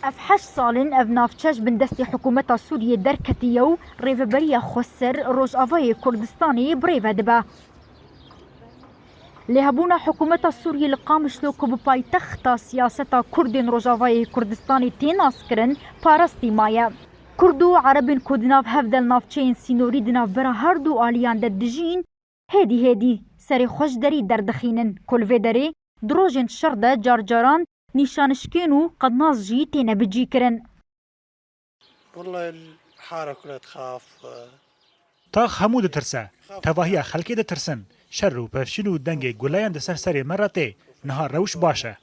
اف 8 سالن اف نافچش بن دستی حکومت سوریه درکتیو ریوبریا خسر روجاوای کردستانی بریو دبا لهبونا حکومت سوریه لقامشلو که بپای تخت سیاست کردین روجاوای کردستانی تیناس کرن پارستی مایه کردو عربین کدناف هفدل نافچین سینوری دناف برا هر دو آلیان دجین هدی سری خوش دری دردخینن کلوه دری دروجن شرده جارجاران نشانشكينو قد ناس جي تينا بجي كرن. والله الحارة كلها تخاف طاق همو ده ترسا تواهي خلقي ده ترسن شر و پفشل و دنگ گلايان ده سرسري مراتي نهار روش باشه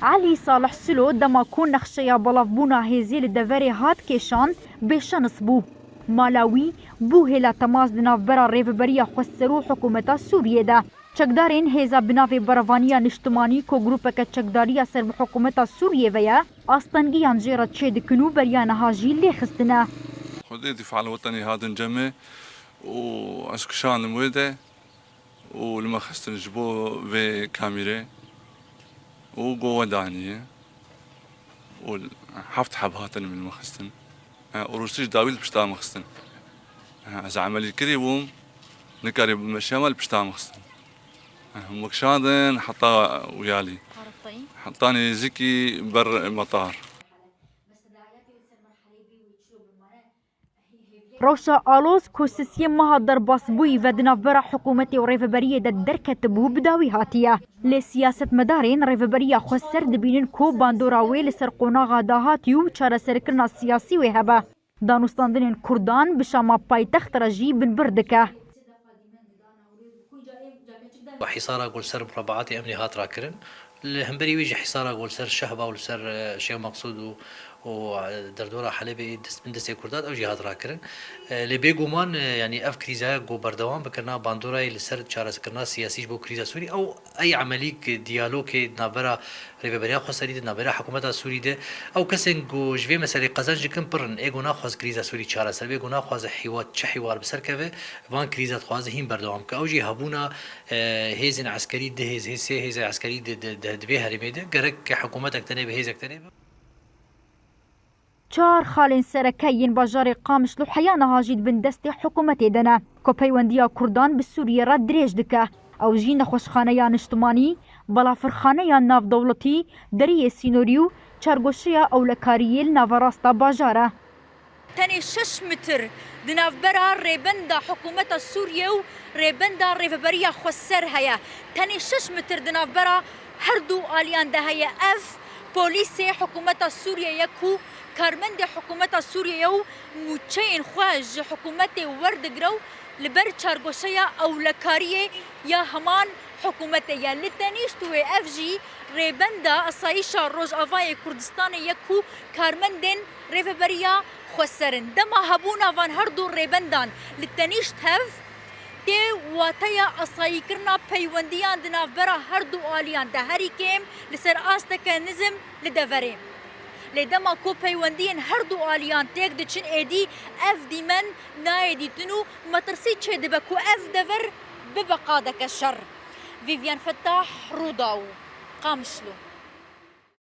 علي صالح سلو دما كون نخشيا بلافبونا هزيل الدفاري هات كيشان بيشانس بو مالاوي بو هلا تماس دناف برا ريفبريا خسرو حكومتا سوريا ده چکدارین هیزا بناوی بروانیا نشتمانی کو گروپا که چکداریا سر حکومت سوریه ویا آستانگی انجیرا چه دکنو بریان هاجی لیخستنا خود الدفاع الوطني هذا نجمع وعسكشان مويده ولما خستن جبو في كاميرا وقوة دانية وحفت حبهاتن من المخستن وروسيش داويل بشتا مخستن إذا عملي كريبوم نكاري بمشامل بشتا مخستن مكشادن حطا ويالي حطاني زكي بر المطار روشا آلوز کوسیسی مها در باسبوی و دنافبرا حکومتی و ریفبریه در درکت بو بداوی هاتیه لی سیاست مدارین ریفبریه خسر دبینن کو باندوراوی لسر قوناغا داهاتیو چاره سرکرنا سیاسی و هبه دانستاندن کردان بشاما پایتخت رجی بن بردکه وحصارة قول سر مربعات أمني هات راكرن الهمبري ويجي حصارة قول سر شهبة ولا سر شيء مقصود ودردورة حلبي دست من دست كردات أو جهات راكرن اللي بيجومان يعني أف كريزة جو بردوام بكرنا باندورة لسر شارع سكرنا سياسي جو كريزة سوري أو أي عملية ديالوج نابرة ريبريا خسري نابرة حكومة سوري ده أو كسن جو جوي مثلا قزان جكم برن إيجو ناخذ كريزة سوري شارع سر بيجو ناخذ حوار حوار بسر كذا وان كريزة خواز هين بردوام كأو جي هبونا هيزن عسكري ده هيز عسكري ده دبيه هرميده جرك حكومتك تنبه هيزك تنبه چار خالين سركاين باجار قامشلو حيانا هاجيد بن دستي حكومتي دنا كو پيونديا كردان بسوريا را دريج دكه او جين خوشخانيان اجتماعي بلا فرخانيان ناف دولتي دري سينوريو چارگوشيا اولكاريل نافراستا باجاره تاني 6 متر دناف برا ريبندا حكومة سوريا و ريبندا ريفبريا خسر هيا تاني 6 متر دناف برا هردو آليان ده هيا اف بوليسي حكومة سوريا يكو كارمند حكومة سوريا يو موچين خواج حكومة وردقرو لبر چارگوشيا او لكاريه يا همان حكومة يا لتنيش توي اف جي ريبندا اصايشا روج افاي كردستان يكو كارمندن ريفبريا خسرن دما هبونا فان هردو ريبندان لتنيش تهف تي واتيا اصاي كرنا پيونديان دناف برا هردو آليان ده هري كيم لسر آستك نزم لدفرين لدما کو پیوندین هر دو آلیان تک دچن ایدی اف دیمن نایدی تنو مترسی چه دبکو اف دور ببقا دک الشر فيفيان فتاح روداو قامشلو